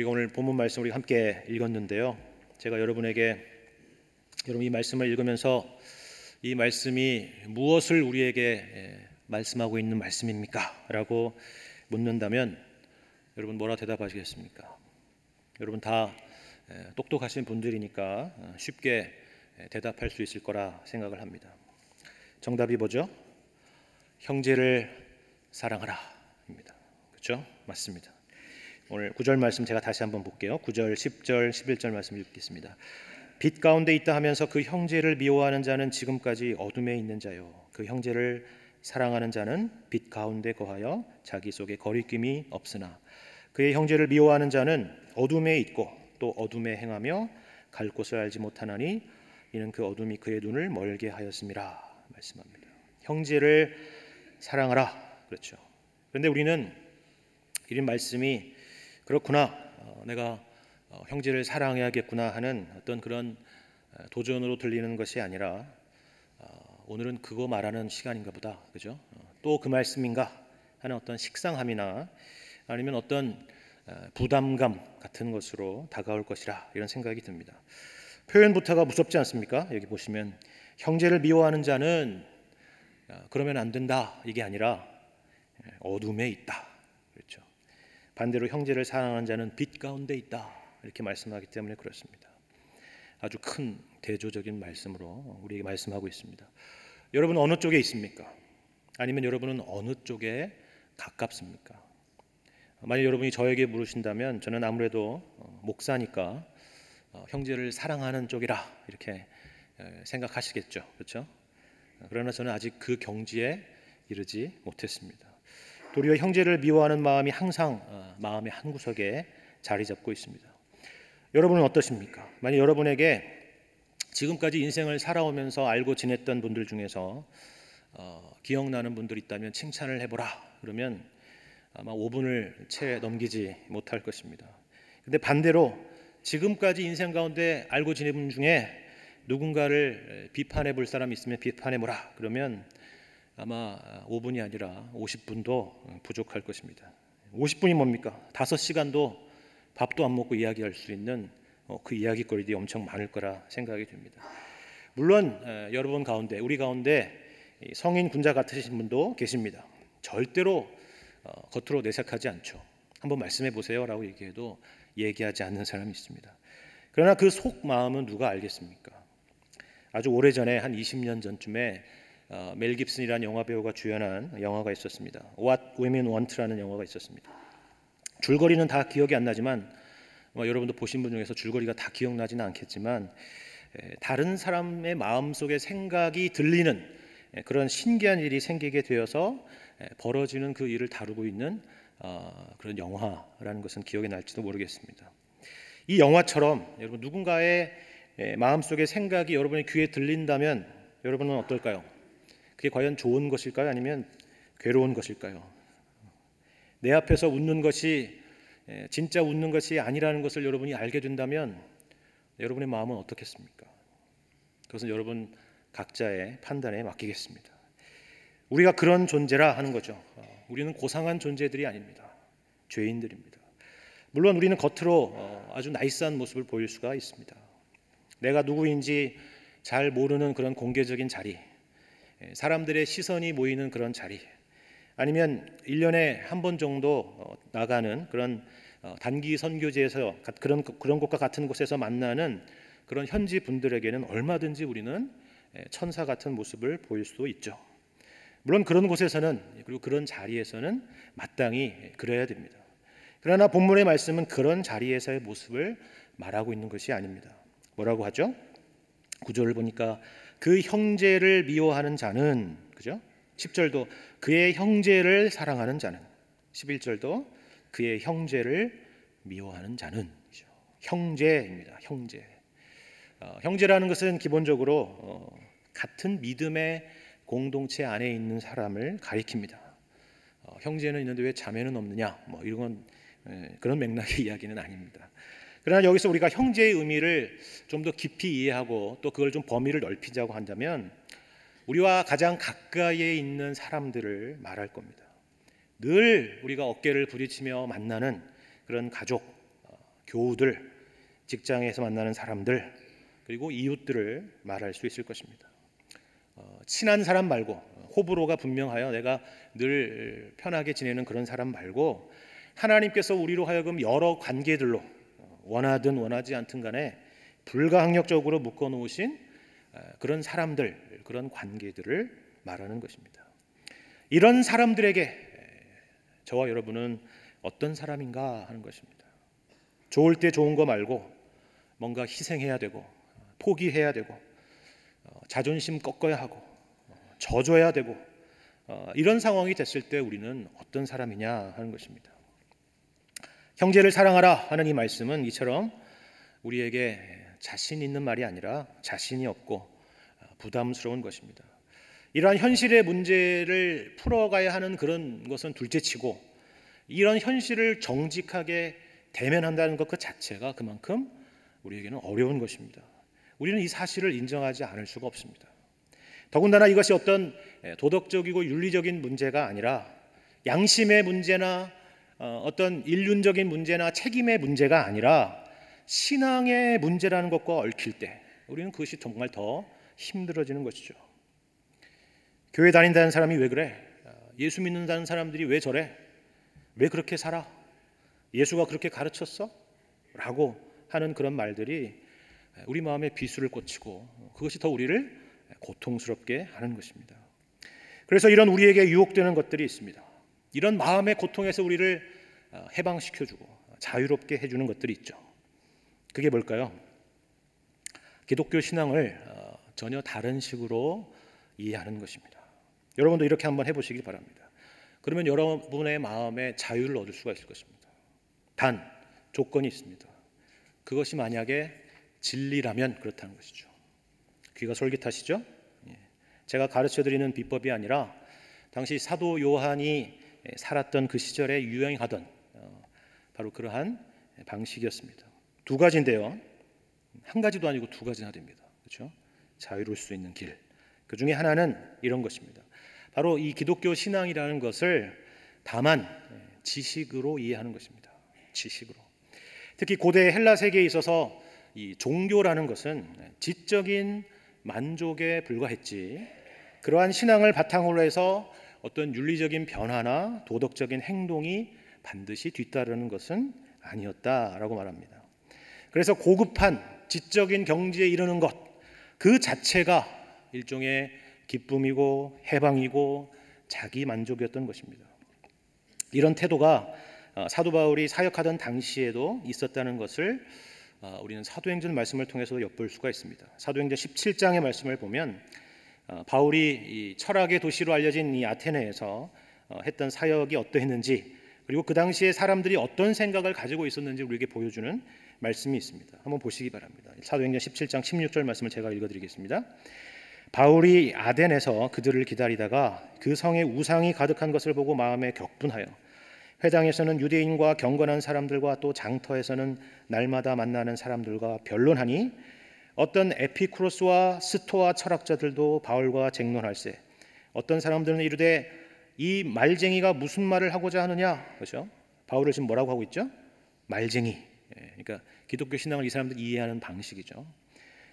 우리가 오늘 본문 말씀 우리 함께 읽었는데요. 제가 여러분 이 말씀을 읽으면서 이 말씀이 무엇을 우리에게 말씀하고 있는 말씀입니까? 라고 묻는다면 여러분 뭐라 대답하시겠습니까? 여러분 다 똑똑하신 분들이니까 쉽게 대답할 수 있을 거라 생각을 합니다. 정답이 뭐죠? 형제를 사랑하라 입니다. 그렇죠? 맞습니다. 오늘 9절 말씀 제가 다시 한번 볼게요. 9절, 10절, 11절 말씀 읽겠습니다. 빛 가운데 있다 하면서 그 형제를 미워하는 자는 지금까지 어둠에 있는 자요. 그 형제를 사랑하는 자는 빛 가운데 거하여 자기 속에 거리낌이 없으나 그의 형제를 미워하는 자는 어둠에 있고 또 어둠에 행하며 갈 곳을 알지 못하나니 이는 그 어둠이 그의 눈을 멀게 하였음이라 말씀합니다. 형제를 사랑하라. 그렇죠. 그런데 우리는 이 말씀이 그렇구나, 내가 형제를 사랑해야겠구나 하는 어떤 그런 도전으로 들리는 것이 아니라 오늘은 그거 말하는 시간인가 보다, 그죠? 또 그 말씀인가 하는 어떤 식상함이나 아니면 어떤 부담감 같은 것으로 다가올 것이라 이런 생각이 듭니다. 표현부터가 무섭지 않습니까? 여기 보시면 형제를 미워하는 자는 그러면 안 된다 이게 아니라 어둠에 있다. 그렇죠. 반대로 형제를 사랑하는 자는 빛 가운데 있다 이렇게 말씀하기 때문에 그렇습니다. 아주 큰 대조적인 말씀으로 우리에게 말씀하고 있습니다. 여러분 어느 쪽에 있습니까? 아니면 여러분은 어느 쪽에 가깝습니까? 만약 여러분이 저에게 물으신다면 저는 아무래도 목사니까 형제를 사랑하는 쪽이라 이렇게 생각하시겠죠. 그렇죠? 그러나 저는 아직 그 경지에 이르지 못했습니다. 도리어 형제를 미워하는 마음이 항상 마음의 한구석에 자리 잡고 있습니다. 여러분은 어떠십니까? 만약 여러분에게 지금까지 인생을 살아오면서 알고 지냈던 분들 중에서 기억나는 분들 있다면 칭찬을 해보라 그러면 아마 5분을 채 넘기지 못할 것입니다. 근데 반대로 지금까지 인생 가운데 알고 지낸 분 중에 누군가를 비판해 볼 사람이 있으면 비판해 보라 그러면 아마 5분이 아니라 50분도 부족할 것입니다. 50분이 뭡니까? 5시간도 밥도 안 먹고 이야기할 수 있는 그 이야기거리들이 엄청 많을 거라 생각이 됩니다. 물론 여러분 가운데 우리 가운데 성인 군자 같으신 분도 계십니다. 절대로 겉으로 내색하지 않죠. 한번 말씀해 보세요 라고 얘기해도 얘기하지 않는 사람이 있습니다. 그러나 그 속마음은 누가 알겠습니까? 아주 오래전에 한 20년 전쯤에 멜 깁슨이라는 영화배우가 주연한 영화가 있었습니다. What Women Want라는 영화가 있었습니다. 줄거리는 다 기억이 안 나지만 여러분도 보신 분 중에서 줄거리가 다 기억나지는 않겠지만 다른 사람의 마음속에 생각이 들리는 그런 신기한 일이 생기게 되어서 벌어지는 그 일을 다루고 있는 그런 영화라는 것은 기억이 날지도 모르겠습니다. 이 영화처럼 여러분 누군가의 마음속의 생각이 여러분의 귀에 들린다면 여러분은 어떨까요? 그게 과연 좋은 것일까요? 아니면 괴로운 것일까요? 내 앞에서 웃는 것이 진짜 웃는 것이 아니라는 것을 여러분이 알게 된다면 여러분의 마음은 어떻겠습니까? 그것은 여러분 각자의 판단에 맡기겠습니다. 우리가 그런 존재라 하는 거죠. 우리는 고상한 존재들이 아닙니다. 죄인들입니다. 물론 우리는 겉으로 아주 나이스한 모습을 보일 수가 있습니다. 내가 누구인지 잘 모르는 그런 공개적인 자리, 사람들의 시선이 모이는 그런 자리, 아니면 1년에 한 번 정도 나가는 그런 단기 선교지에서 그런 곳과 같은 곳에서 만나는 그런 현지 분들에게는 얼마든지 우리는 천사 같은 모습을 보일 수도 있죠. 물론 그런 곳에서는 그리고 그런 자리에서는 마땅히 그래야 됩니다. 그러나 본문의 말씀은 그런 자리에서의 모습을 말하고 있는 것이 아닙니다. 뭐라고 하죠? 9절을 보니까 그 형제를 미워하는 자는, 그죠? 10절도 그의 형제를 사랑하는 자는, 11절도 그의 형제를 미워하는 자는, 그죠? 형제입니다. 형제. 형제라는 것은 기본적으로 같은 믿음의 공동체 안에 있는 사람을 가리킵니다. 형제는 있는데 왜 자매는 없느냐? 뭐 이런 그런 맥락의 이야기는 아닙니다. 그러나 여기서 우리가 형제의 의미를 좀 더 깊이 이해하고 또 그걸 좀 범위를 넓히자고 한다면 우리와 가장 가까이에 있는 사람들을 말할 겁니다. 늘 우리가 어깨를 부딪히며 만나는 그런 가족, 교우들, 직장에서 만나는 사람들, 그리고 이웃들을 말할 수 있을 것입니다. 친한 사람 말고, 호불호가 분명하여 내가 늘 편하게 지내는 그런 사람 말고, 하나님께서 우리로 하여금 여러 관계들로 원하든 원하지 않든 간에 불가항력적으로 묶어놓으신 그런 사람들, 그런 관계들을 말하는 것입니다. 이런 사람들에게 저와 여러분은 어떤 사람인가 하는 것입니다. 좋을 때 좋은 거 말고 뭔가 희생해야 되고 포기해야 되고 자존심 꺾어야 하고 져줘야 되고 이런 상황이 됐을 때 우리는 어떤 사람이냐 하는 것입니다. 형제를 사랑하라 하는 이 말씀은 이처럼 우리에게 자신 있는 말이 아니라 자신이 없고 부담스러운 것입니다. 이러한 현실의 문제를 풀어가야 하는 그런 것은 둘째치고 이런 현실을 정직하게 대면한다는 것 그 자체가 그만큼 우리에게는 어려운 것입니다. 우리는 이 사실을 인정하지 않을 수가 없습니다. 더군다나 이것이 어떤 도덕적이고 윤리적인 문제가 아니라 양심의 문제나 어떤 인륜적인 문제나 책임의 문제가 아니라 신앙의 문제라는 것과 얽힐 때 우리는 그것이 정말 더 힘들어지는 것이죠. 교회 다닌다는 사람이 왜 그래? 예수 믿는다는 사람들이 왜 저래? 왜 그렇게 살아? 예수가 그렇게 가르쳤어? 라고 하는 그런 말들이 우리 마음에 비수를 꽂히고 그것이 더 우리를 고통스럽게 하는 것입니다. 그래서 이런 우리에게 유혹되는 것들이 있습니다. 이런 마음의 고통에서 우리를 해방시켜주고 자유롭게 해주는 것들이 있죠. 그게 뭘까요? 기독교 신앙을 전혀 다른 식으로 이해하는 것입니다. 여러분도 이렇게 한번 해보시기 바랍니다. 그러면 여러분의 마음에 자유를 얻을 수가 있을 것입니다. 단 조건이 있습니다. 그것이 만약에 진리라면 그렇다는 것이죠. 귀가 솔깃하시죠? 제가 가르쳐드리는 비법이 아니라 당시 사도 요한이 살았던 그 시절에 유행하던 바로 그러한 방식이었습니다. 두 가지인데요. 한 가지도 아니고 두 가지나 됩니다. 그렇죠? 자유로울 수 있는 길. 그 중에 하나는 이런 것입니다. 바로 이 기독교 신앙이라는 것을 다만 지식으로 이해하는 것입니다. 지식으로. 특히 고대 헬라 세계에 있어서 이 종교라는 것은 지적인 만족에 불과했지 그러한 신앙을 바탕으로 해서 어떤 윤리적인 변화나 도덕적인 행동이 반드시 뒤따르는 것은 아니었다라고 말합니다. 그래서 고급한 지적인 경지에 이르는 것 그 자체가 일종의 기쁨이고 해방이고 자기 만족이었던 것입니다. 이런 태도가 사도 바울이 사역하던 당시에도 있었다는 것을 우리는 사도행전 말씀을 통해서 엿볼 수가 있습니다. 사도행전 17장의 말씀을 보면 바울이 이 철학의 도시로 알려진 이 아테네에서 했던 사역이 어떠했는지 그리고 그 당시에 사람들이 어떤 생각을 가지고 있었는지 우리에게 보여주는 말씀이 있습니다. 한번 보시기 바랍니다. 사도행전 17장 16절 말씀을 제가 읽어드리겠습니다. 바울이 아덴에서 그들을 기다리다가 그 성에 우상이 가득한 것을 보고 마음에 격분하여 회당에서는 유대인과 경건한 사람들과 또 장터에서는 날마다 만나는 사람들과 변론하니 어떤 에피쿠로스와 스토아 철학자들도 바울과 쟁론할세 어떤 사람들은 이르되 이 말쟁이가 무슨 말을 하고자 하느냐. 그렇죠? 바울을 지금 뭐라고 하고 있죠? 말쟁이. 그러니까 기독교 신앙을 이 사람들이 이해하는 방식이죠.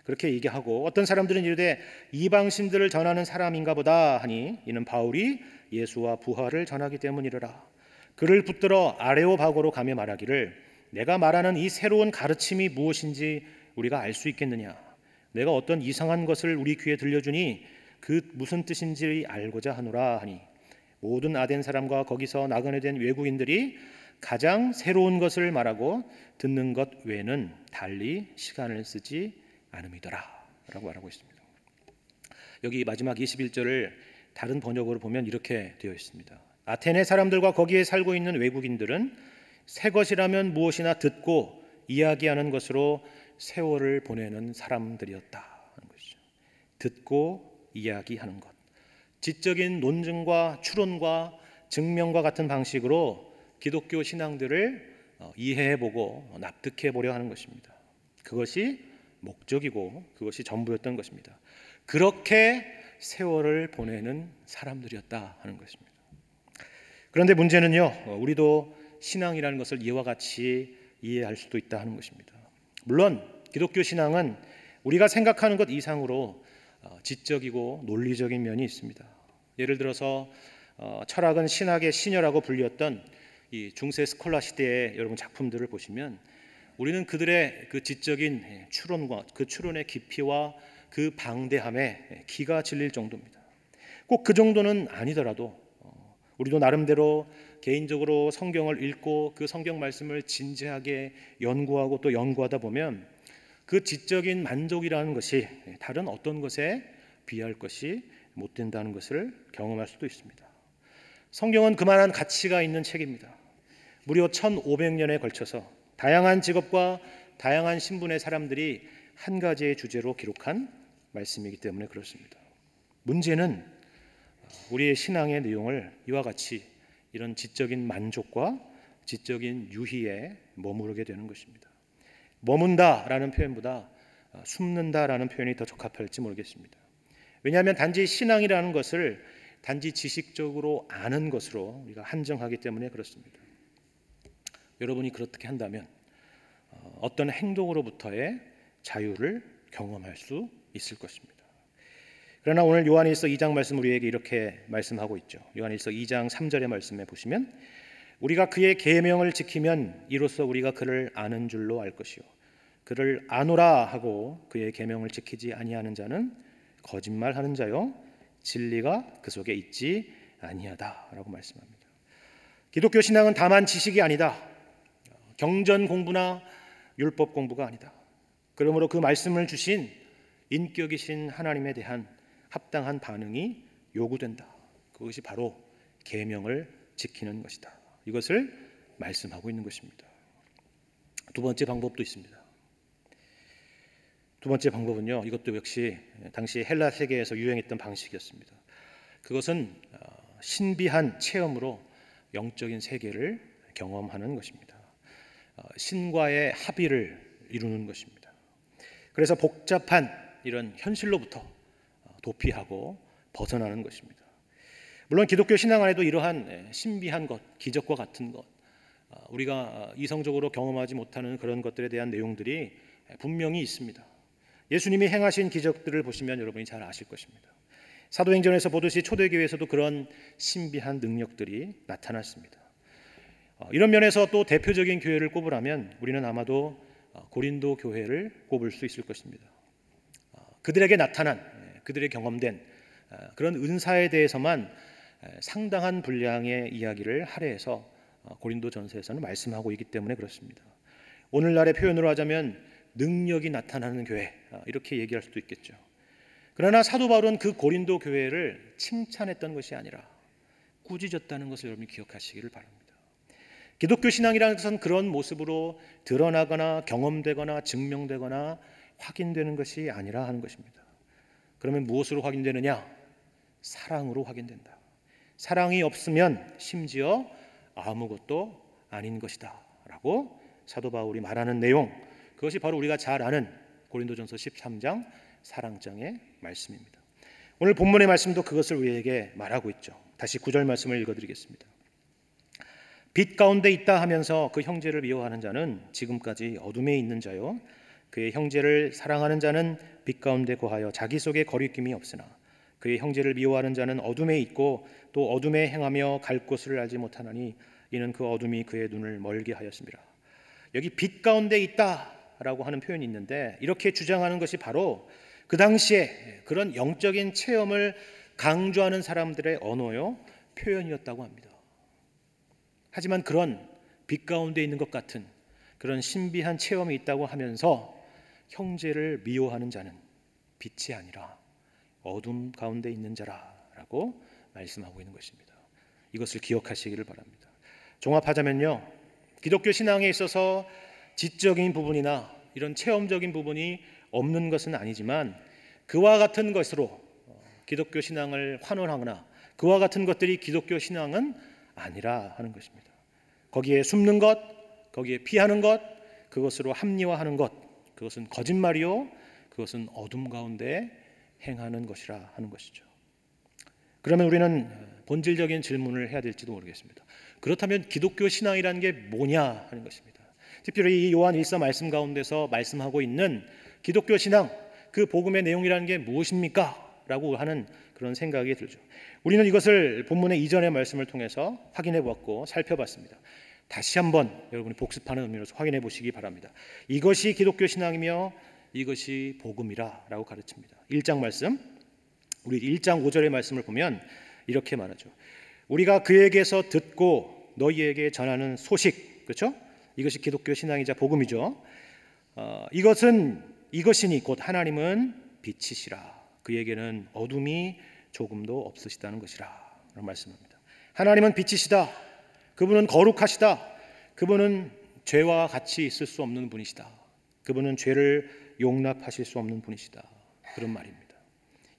그렇게 얘기하고 어떤 사람들은 이르되 이방신들을 전하는 사람인가 보다 하니 이는 바울이 예수와 부활을 전하기 때문이라. 그를 붙들어 아레오바고로 가며 말하기를 내가 말하는 이 새로운 가르침이 무엇인지 우리가 알 수 있겠느냐. 내가 어떤 이상한 것을 우리 귀에 들려주니 그 무슨 뜻인지 알고자 하노라 하니 모든 아덴 사람과 거기서 나그네 된 외국인들이 가장 새로운 것을 말하고 듣는 것 외에는 달리 시간을 쓰지 않음이더라 라고 말하고 있습니다. 여기 마지막 21절을 다른 번역으로 보면 이렇게 되어 있습니다. 아테네 사람들과 거기에 살고 있는 외국인들은 새 것이라면 무엇이나 듣고 이야기하는 것으로 세월을 보내는 사람들이었다 하는 것이죠. 듣고 이야기하는 것. 지적인 논증과 추론과 증명과 같은 방식으로 기독교 신앙들을 이해해보고 납득해보려 하는 것입니다. 그것이 목적이고 그것이 전부였던 것입니다. 그렇게 세월을 보내는 사람들이었다 하는 것입니다. 그런데 문제는요, 우리도 신앙이라는 것을 이와 같이 이해할 수도 있다 하는 것입니다. 물론 기독교 신앙은 우리가 생각하는 것 이상으로 지적이고 논리적인 면이 있습니다. 예를 들어서 철학은 신학의 시녀라고 불렸던 이 중세 스콜라 시대의 여러분 작품들을 보시면 우리는 그들의 그 지적인 추론과 그 추론의 깊이와 그 방대함에 기가 질릴 정도입니다. 꼭 그 정도는 아니더라도 우리도 나름대로 개인적으로 성경을 읽고 그 성경 말씀을 진지하게 연구하고 또 연구하다 보면 그 지적인 만족이라는 것이 다른 어떤 것에 비할 것이 못 된다는 것을 경험할 수도 있습니다. 성경은 그만한 가치가 있는 책입니다. 무려 1500년에 걸쳐서 다양한 직업과 다양한 신분의 사람들이 한 가지의 주제로 기록한 말씀이기 때문에 그렇습니다. 문제는 우리의 신앙의 내용을 이와 같이 이런 지적인 만족과 지적인 유희에 머무르게 되는 것입니다. 머문다라는 표현보다 숨는다라는 표현이 더 적합할지 모르겠습니다. 왜냐하면 단지 신앙이라는 것을 단지 지식적으로 아는 것으로 우리가 한정하기 때문에 그렇습니다. 여러분이 그렇게 한다면 어떤 행동으로부터의 자유를 경험할 수 있을 것입니다. 그러나 오늘 요한일서 2장 말씀 우리에게 이렇게 말씀하고 있죠. 요한일서 2장 3절의 말씀에 보시면 우리가 그의 계명을 지키면 이로써 우리가 그를 아는 줄로 알 것이요 그를 아노라 하고 그의 계명을 지키지 아니하는 자는 거짓말하는 자요 진리가 그 속에 있지 아니하다라고 말씀합니다. 기독교 신앙은 다만 지식이 아니다. 경전 공부나 율법 공부가 아니다. 그러므로 그 말씀을 주신 인격이신 하나님에 대한 합당한 반응이 요구된다. 그것이 바로 계명을 지키는 것이다. 이것을 말씀하고 있는 것입니다. 두 번째 방법도 있습니다. 두 번째 방법은요. 이것도 역시 당시 헬라 세계에서 유행했던 방식이었습니다. 그것은 신비한 체험으로 영적인 세계를 경험하는 것입니다. 신과의 합의를 이루는 것입니다. 그래서 복잡한 이런 현실로부터 도피하고 벗어나는 것입니다. 물론 기독교 신앙 안에도 이러한 신비한 것, 기적과 같은 것, 우리가 이성적으로 경험하지 못하는 그런 것들에 대한 내용들이 분명히 있습니다. 예수님이 행하신 기적들을 보시면 여러분이 잘 아실 것입니다. 사도행전에서 보듯이 초대교회에서도 그런 신비한 능력들이 나타났습니다. 이런 면에서 또 대표적인 교회를 꼽으라면 우리는 아마도 고린도 교회를 꼽을 수 있을 것입니다. 그들에게 나타난, 그들의 경험된 그런 은사에 대해서만 상당한 분량의 이야기를 할애해서 고린도 전서에서는 말씀하고 있기 때문에 그렇습니다. 오늘날의 표현으로 하자면 능력이 나타나는 교회, 이렇게 얘기할 수도 있겠죠. 그러나 사도 바울은 그 고린도 교회를 칭찬했던 것이 아니라 꾸짖었다는 것을 여러분이 기억하시기를 바랍니다. 기독교 신앙이라는 것은 그런 모습으로 드러나거나 경험되거나 증명되거나 확인되는 것이 아니라 하는 것입니다. 그러면 무엇으로 확인되느냐? 사랑으로 확인된다. 사랑이 없으면 심지어 아무것도 아닌 것이다 라고 사도 바울이 말하는 내용, 그것이 바로 우리가 잘 아는 고린도전서 13장 사랑장의 말씀입니다. 오늘 본문의 말씀도 그것을 우리에게 말하고 있죠. 다시 9절 말씀을 읽어드리겠습니다. 빛 가운데 있다 하면서 그 형제를 미워하는 자는 지금까지 어둠에 있는 자요 그의 형제를 사랑하는 자는 빛 가운데 거하여 자기 속에 거리낌이 없으나 그의 형제를 미워하는 자는 어둠에 있고 또 어둠에 행하며 갈 곳을 알지 못하나니 이는 그 어둠이 그의 눈을 멀게 하였습니다. 여기 빛 가운데 있다라고 하는 표현이 있는데 이렇게 주장하는 것이 바로 그 당시에 그런 영적인 체험을 강조하는 사람들의 언어요 표현이었다고 합니다. 하지만 그런 빛 가운데 있는 것 같은 그런 신비한 체험이 있다고 하면서 형제를 미워하는 자는 빛이 아니라 어둠 가운데 있는 자라라고 말씀하고 있는 것입니다. 이것을 기억하시기를 바랍니다. 종합하자면요, 기독교 신앙에 있어서 지적인 부분이나 이런 체험적인 부분이 없는 것은 아니지만 그와 같은 것으로 기독교 신앙을 환원하거나 그와 같은 것들이 기독교 신앙은 아니라 하는 것입니다. 거기에 숨는 것, 거기에 피하는 것, 그것으로 합리화하는 것, 그것은 거짓말이요, 그것은 어둠 가운데 행하는 것이라 하는 것이죠. 그러면 우리는 본질적인 질문을 해야 될지도 모르겠습니다. 그렇다면 기독교 신앙이라는 게 뭐냐 하는 것입니다. 특별히 이 요한 1서 말씀 가운데서 말씀하고 있는 기독교 신앙, 그 복음의 내용이라는 게 무엇입니까? 라고 하는 그런 생각이 들죠. 우리는 이것을 본문의 이전의 말씀을 통해서 확인해 보았고 살펴봤습니다. 다시 한번 여러분이 복습하는 의미로서 확인해 보시기 바랍니다. 이것이 기독교 신앙이며 이것이 복음이라 라고 가르칩니다. 1장 말씀, 우리 1장 5절의 말씀을 보면 이렇게 말하죠. 우리가 그에게서 듣고 너희에게 전하는 소식, 그렇죠? 이것이 기독교 신앙이자 복음이죠. 이것이니 곧 하나님은 빛이시라. 그에게는 어둠이 조금도 없으시다는 것이라 라고 말씀합니다. 하나님은 빛이시다. 그분은 거룩하시다. 그분은 죄와 같이 있을 수 없는 분이시다. 그분은 죄를 용납하실 수 없는 분이시다. 그런 말입니다.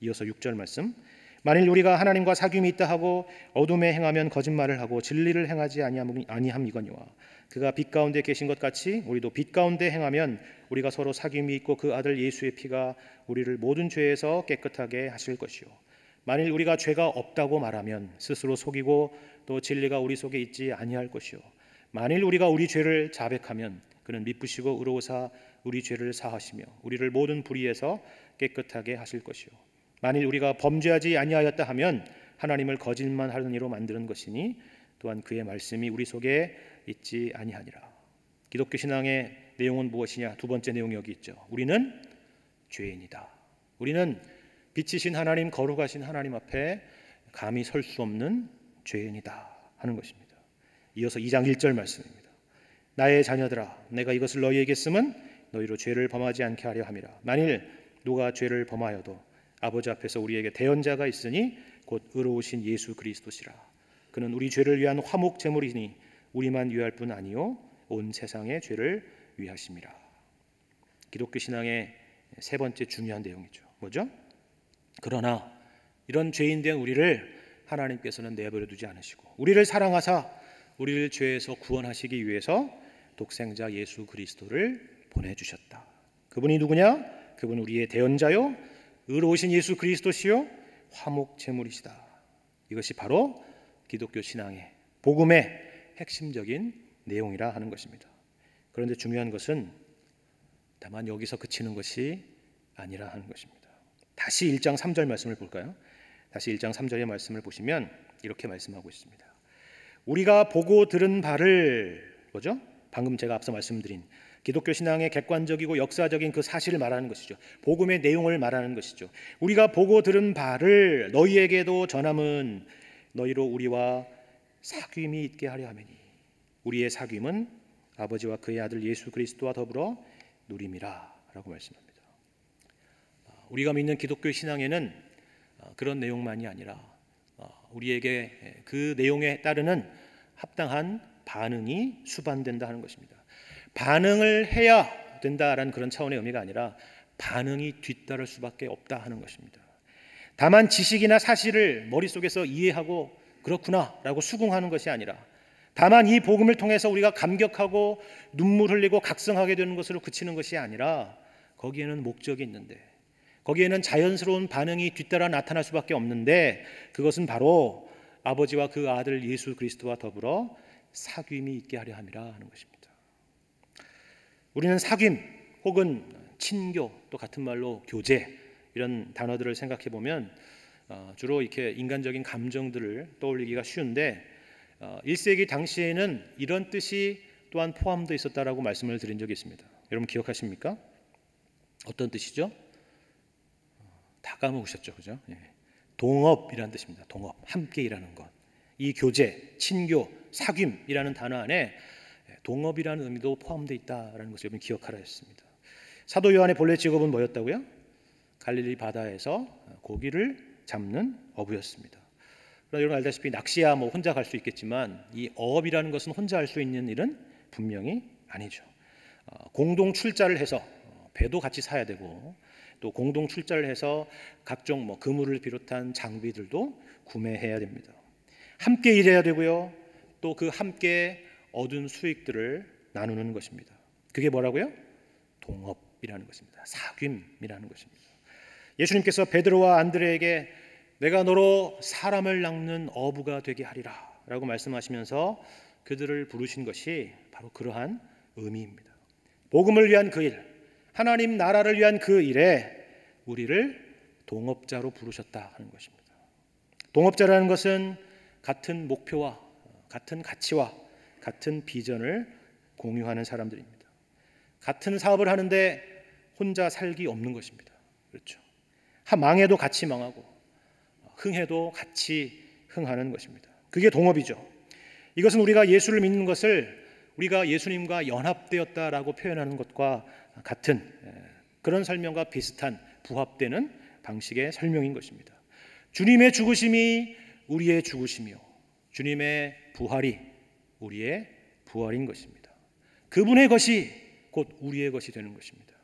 이어서 6절 말씀. 만일 우리가 하나님과 사귐이 있다 하고 어둠에 행하면 거짓말을 하고 진리를 행하지 아니함이거니와 그가 빛 가운데 계신 것 같이 우리도 빛 가운데 행하면 우리가 서로 사귐이 있고 그 아들 예수의 피가 우리를 모든 죄에서 깨끗하게 하실 것이요 만일 우리가 죄가 없다고 말하면 스스로 속이고 또 진리가 우리 속에 있지 아니할 것이요 만일 우리가 우리 죄를 자백하면 그는 미쁘시고 의로우사 우리 죄를 사하시며 우리를 모든 불의에서 깨끗하게 하실 것이요 만일 우리가 범죄하지 아니하였다 하면 하나님을 거짓말하는 이로 만드는 것이니 또한 그의 말씀이 우리 속에 있지 아니하니라. 기독교 신앙의 내용은 무엇이냐? 두 번째 내용이 여기 있죠. 우리는 죄인이다. 우리는 빛이신 하나님, 거룩하신 하나님 앞에 감히 설 수 없는 죄인이다 하는 것입니다. 이어서 2장 1절 말씀입니다. 나의 자녀들아, 내가 이것을 너희에게 쓰면 너희로 죄를 범하지 않게 하려 함이라. 만일 누가 죄를 범하여도 아버지 앞에서 우리에게 대언자가 있으니 곧 의로우신 예수 그리스도시라. 그는 우리 죄를 위한 화목 제물이니 우리만 위할 뿐 아니요 온 세상의 죄를 위하심이라. 기독교 신앙의 세 번째 중요한 내용이죠. 뭐죠? 그러나 이런 죄인 된 우리를 하나님께서는 내버려 두지 않으시고 우리를 사랑하사 우리를 죄에서 구원하시기 위해서 독생자 예수 그리스도를 보내주셨다. 그분이 누구냐? 그분은 우리의 대언자요 의로우신 예수 그리스도시요 화목 제물이시다. 이것이 바로 기독교 신앙의 복음의 핵심적인 내용이라 하는 것입니다. 그런데 중요한 것은 다만 여기서 그치는 것이 아니라 하는 것입니다. 다시 1장 3절 말씀을 볼까요? 다시 1장 3절의 말씀을 보시면 이렇게 말씀하고 있습니다. 우리가 보고 들은 바를 뭐죠? 방금 제가 앞서 말씀드린 기독교 신앙의 객관적이고 역사적인 그 사실을 말하는 것이죠. 복음의 내용을 말하는 것이죠. 우리가 보고 들은 바를 너희에게도 전함은 너희로 우리와 사귐이 있게 하려 함이니 우리의 사귐은 아버지와 그의 아들 예수 그리스도와 더불어 누림이라 라고 말씀합니다. 우리가 믿는 기독교 신앙에는 그런 내용만이 아니라 우리에게 그 내용에 따르는 합당한 반응이 수반된다 하는 것입니다. 반응을 해야 된다라는 그런 차원의 의미가 아니라 반응이 뒤따를 수밖에 없다 하는 것입니다. 다만 지식이나 사실을 머릿속에서 이해하고 그렇구나라고 수긍하는 것이 아니라 다만 이 복음을 통해서 우리가 감격하고 눈물 흘리고 각성하게 되는 것으로 그치는 것이 아니라 거기에는 목적이 있는데 거기에는 자연스러운 반응이 뒤따라 나타날 수밖에 없는데 그것은 바로 아버지와 그 아들 예수 그리스도와 더불어 사귐이 있게 하려 함이라 하는 것입니다. 우리는 사귐 혹은 친교 또 같은 말로 교제 이런 단어들을 생각해 보면 주로 이렇게 인간적인 감정들을 떠올리기가 쉬운데 1세기 당시에는 이런 뜻이 또한 포함되어 있었다라고 말씀을 드린 적이 있습니다. 여러분 기억하십니까? 어떤 뜻이죠? 다 까먹으셨죠, 그죠? 동업이라는 뜻입니다. 동업, 함께 일하는 것. 이 교제, 친교, 사귐이라는 단어 안에 동업이라는 의미도 포함되어 있다라는 것을 여러분 기억하라 했습니다. 사도 요한의 본래 직업은 뭐였다고요? 갈릴리 바다에서 고기를 잡는 어부였습니다. 그러나 여러분 알다시피 낚시야 뭐 혼자 갈 수 있겠지만 이 어업이라는 것은 혼자 할 수 있는 일은 분명히 아니죠. 공동 출자를 해서 배도 같이 사야 되고 또 공동 출자를 해서 각종 뭐 그물을 비롯한 장비들도 구매해야 됩니다. 함께 일해야 되고요. 또 그 함께 얻은 수익들을 나누는 것입니다. 그게 뭐라고요? 동업이라는 것입니다. 사귐이라는 것입니다. 예수님께서 베드로와 안드레에게 내가 너로 사람을 낚는 어부가 되게 하리라 라고 말씀하시면서 그들을 부르신 것이 바로 그러한 의미입니다. 복음을 위한 그 일, 하나님 나라를 위한 그 일에 우리를 동업자로 부르셨다 하는 것입니다. 동업자라는 것은 같은 목표와 같은 가치와 같은 비전을 공유하는 사람들입니다. 같은 사업을 하는데 혼자 살기 없는 것입니다. 그렇죠. 망해도 같이 망하고 흥해도 같이 흥하는 것입니다. 그게 동업이죠. 이것은 우리가 예수를 믿는 것을 우리가 예수님과 연합되었다라고 표현하는 것과 같은 그런 설명과 비슷한 부합되는 방식의 설명인 것입니다. 주님의 죽으심이 우리의 죽으심이요, 주님의 부활이 우리의 부활인 것입니다. 그분의 것이 곧 우리의 것이 되는 것입니다.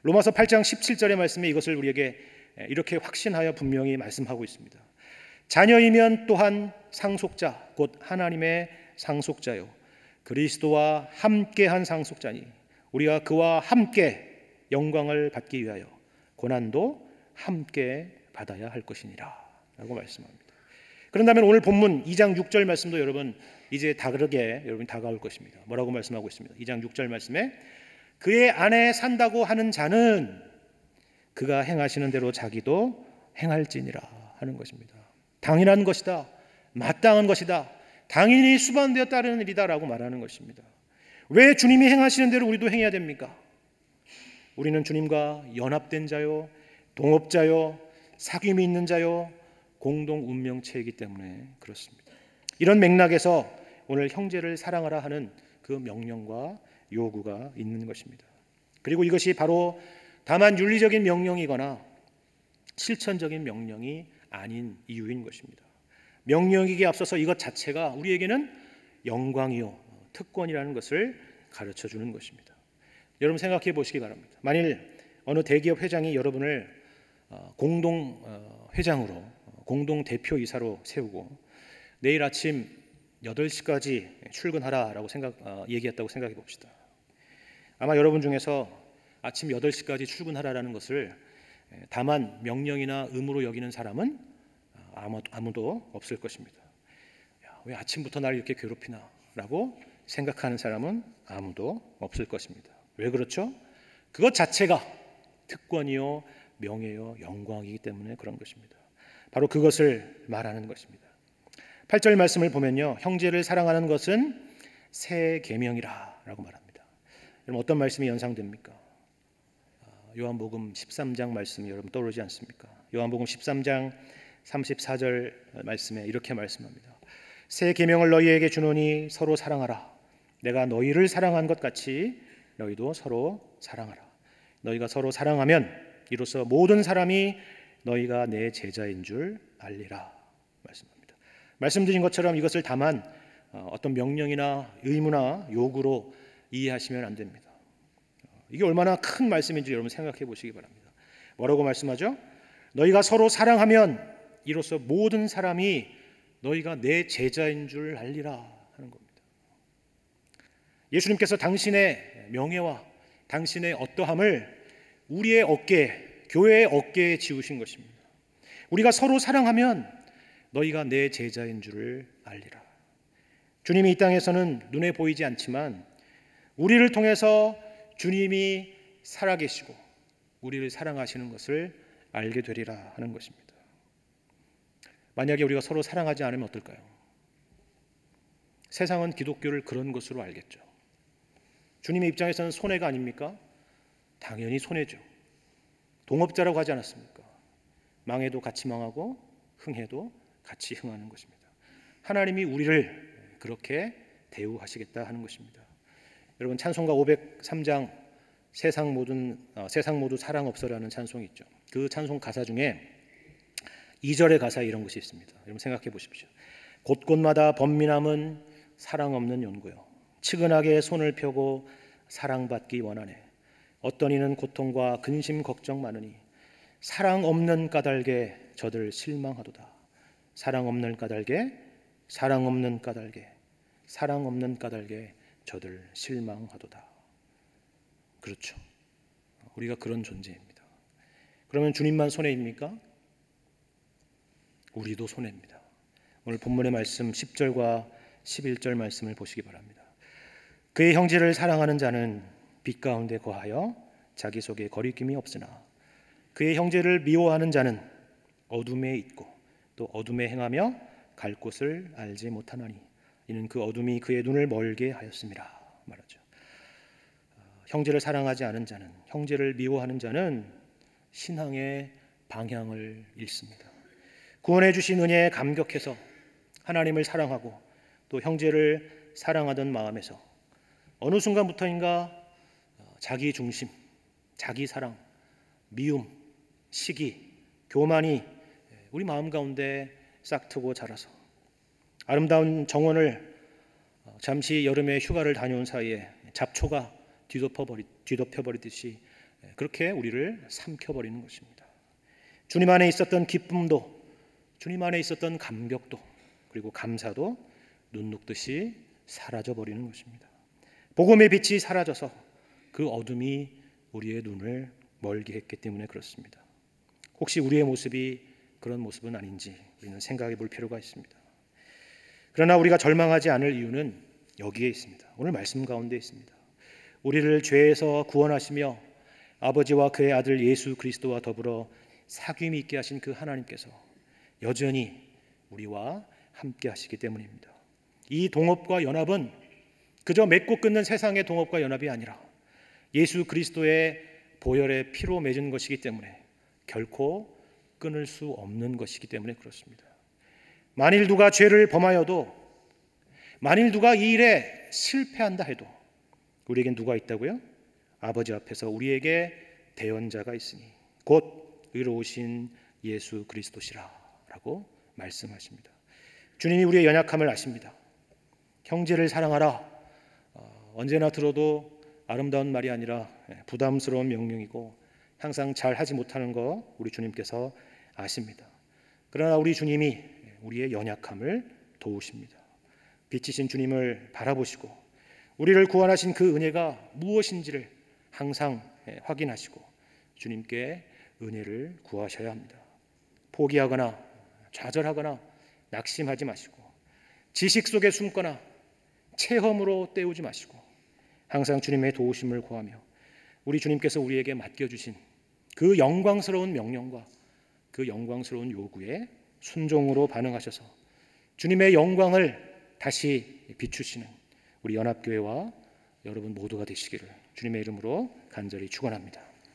로마서 8장 17절의 말씀에 이것을 우리에게 이렇게 확신하여 분명히 말씀하고 있습니다. 자녀이면 또한 상속자 곧 하나님의 상속자요 그리스도와 함께한 상속자니 우리가 그와 함께 영광을 받기 위하여 고난도 함께 받아야 할 것이니라 라고 말씀합니다. 그런다면 오늘 본문 2장 6절 말씀도 여러분 이제 다르게 여러분 다가올 것입니다. 뭐라고 말씀하고 있습니다. 2장 6절 말씀에 그의 안에 산다고 하는 자는 그가 행하시는 대로 자기도 행할지니라 하는 것입니다. 당연한 것이다, 마땅한 것이다, 당연히 수반되어 따르는 일이다 라고 말하는 것입니다. 왜 주님이 행하시는 대로 우리도 행해야 됩니까? 우리는 주님과 연합된 자요, 동업자요, 사귐이 있는 자요, 공동 운명체이기 때문에 그렇습니다. 이런 맥락에서 오늘 형제를 사랑하라 하는 그 명령과 요구가 있는 것입니다. 그리고 이것이 바로 다만 윤리적인 명령이거나 실천적인 명령이 아닌 이유인 것입니다. 명령이기에 앞서서 이것 자체가 우리에게는 영광이요 특권이라는 것을 가르쳐 주는 것입니다. 여러분 생각해 보시기 바랍니다. 만일 어느 대기업 회장이 여러분을 공동 회장으로 공동 대표이사로 세우고 내일 아침 8시까지 출근하라라고 얘기했다고 생각해 봅시다. 아마 여러분 중에서 아침 8시까지 출근하라라는 것을 다만 명령이나 의무로 여기는 사람은 아무도 없을 것입니다. 왜 아침부터 나를 이렇게 괴롭히나 라고 생각하는 사람은 아무도 없을 것입니다. 왜 그렇죠? 그것 자체가 특권이요 명예요 영광이기 때문에 그런 것입니다. 바로 그것을 말하는 것입니다. 8절 말씀을 보면요, 형제를 사랑하는 것은 새 계명이라 라고 말합니다. 여러분 어떤 말씀이 연상됩니까? 요한복음 13장 말씀이 여러분 떠오르지 않습니까? 요한복음 13장 34절 말씀에 이렇게 말씀합니다. 새 계명을 너희에게 주노니 서로 사랑하라. 내가 너희를 사랑한 것 같이 너희도 서로 사랑하라. 너희가 서로 사랑하면 이로써 모든 사람이 너희가 내 제자인 줄 알리라 말씀합니다. 말씀드린 것처럼 이것을 다만 어떤 명령이나 의무나 요구로 이해하시면 안 됩니다. 이게 얼마나 큰 말씀인지 여러분 생각해 보시기 바랍니다. 뭐라고 말씀하죠? 너희가 서로 사랑하면 이로써 모든 사람이 너희가 내 제자인 줄 알리라 하는 겁니다. 예수님께서 당신의 명예와 당신의 어떠함을 우리의 어깨에, 교회의 어깨에 지우신 것입니다. 우리가 서로 사랑하면 너희가 내 제자인 줄을 알리라. 주님이 이 땅에서는 눈에 보이지 않지만 우리를 통해서 주님이 살아계시고 우리를 사랑하시는 것을 알게 되리라 하는 것입니다. 만약에 우리가 서로 사랑하지 않으면 어떨까요? 세상은 기독교를 그런 것으로 알겠죠. 주님의 입장에서는 손해가 아닙니까? 당연히 손해죠. 동업자라고 하지 않았습니까? 망해도 같이 망하고 흥해도 같이 흥하는 것입니다. 하나님이 우리를 그렇게 대우하시겠다 하는 것입니다. 여러분 찬송가 503장 세상 모두 사랑 없어라는 찬송이 있죠. 그 찬송 가사 중에 2절의 가사에 이런 것이 있습니다. 여러분 생각해 보십시오. 곳곳마다 번민함은 사랑 없는 연고요. 측은하게 손을 펴고 사랑받기 원하네. 어떤 이는 고통과 근심 걱정 많으니 사랑 없는 까닭에 저들 실망하도다. 사랑 없는 까닭에 사랑 없는 까닭에 사랑 없는 까닭에 저들 실망하도다. 그렇죠. 우리가 그런 존재입니다. 그러면 주님만 손해입니까? 우리도 손해입니다. 오늘 본문의 말씀 10절과 11절 말씀을 보시기 바랍니다. 그의 형제를 사랑하는 자는 빛 가운데 거하여 자기 속에 거리낌이 없으나 그의 형제를 미워하는 자는 어둠에 있고 또 어둠에 행하며 갈 곳을 알지 못하나니 이는 그 어둠이 그의 눈을 멀게 하였음이라 말하죠. 형제를 사랑하지 않은 자는, 형제를 미워하는 자는 신앙의 방향을 잃습니다. 구원해 주신 은혜에 감격해서 하나님을 사랑하고 또 형제를 사랑하던 마음에서 어느 순간부터인가 자기 중심, 자기 사랑, 미움, 시기, 교만이 우리 마음 가운데 싹트고 자라서 아름다운 정원을 잠시 여름에 휴가를 다녀온 사이에 잡초가 뒤덮여버리듯이 그렇게 우리를 삼켜버리는 것입니다. 주님 안에 있었던 기쁨도, 주님 안에 있었던 감격도, 그리고 감사도 눈 녹듯이 사라져버리는 것입니다. 복음의 빛이 사라져서 그 어둠이 우리의 눈을 멀게 했기 때문에 그렇습니다. 혹시 우리의 모습이 그런 모습은 아닌지 우리는 생각해 볼 필요가 있습니다. 그러나 우리가 절망하지 않을 이유는 여기에 있습니다. 오늘 말씀 가운데 있습니다. 우리를 죄에서 구원하시며 아버지와 그의 아들 예수 그리스도와 더불어 사귐이 있게 하신 그 하나님께서 여전히 우리와 함께 하시기 때문입니다. 이 동업과 연합은 그저 맺고 끊는 세상의 동업과 연합이 아니라 예수 그리스도의 보혈의 피로 맺은 것이기 때문에 결코 끊을 수 없는 것이기 때문에 그렇습니다. 만일 누가 죄를 범하여도, 만일 누가 이 일에 실패한다 해도 우리에겐 누가 있다고요? 아버지 앞에서 우리에게 대언자가 있으니 곧 의로우신 예수 그리스도시라 라고 말씀하십니다. 주님이 우리의 연약함을 아십니다. 형제를 사랑하라, 언제나 들어도 아름다운 말이 아니라 부담스러운 명령이고 항상 잘 하지 못하는 거 우리 주님께서 아십니다. 그러나 우리 주님이 우리의 연약함을 도우십니다. 빛이신 주님을 바라보시고 우리를 구원하신 그 은혜가 무엇인지를 항상 확인하시고 주님께 은혜를 구하셔야 합니다. 포기하거나 좌절하거나 낙심하지 마시고 지식 속에 숨거나 체험으로 때우지 마시고 항상 주님의 도우심을 구하며 우리 주님께서 우리에게 맡겨주신 그 영광스러운 명령과 그 영광스러운 요구에 순종으로 반응하셔서 주님의 영광을 다시 비추시는 우리 연합교회와 여러분 모두가 되시기를 주님의 이름으로 간절히 축원합니다.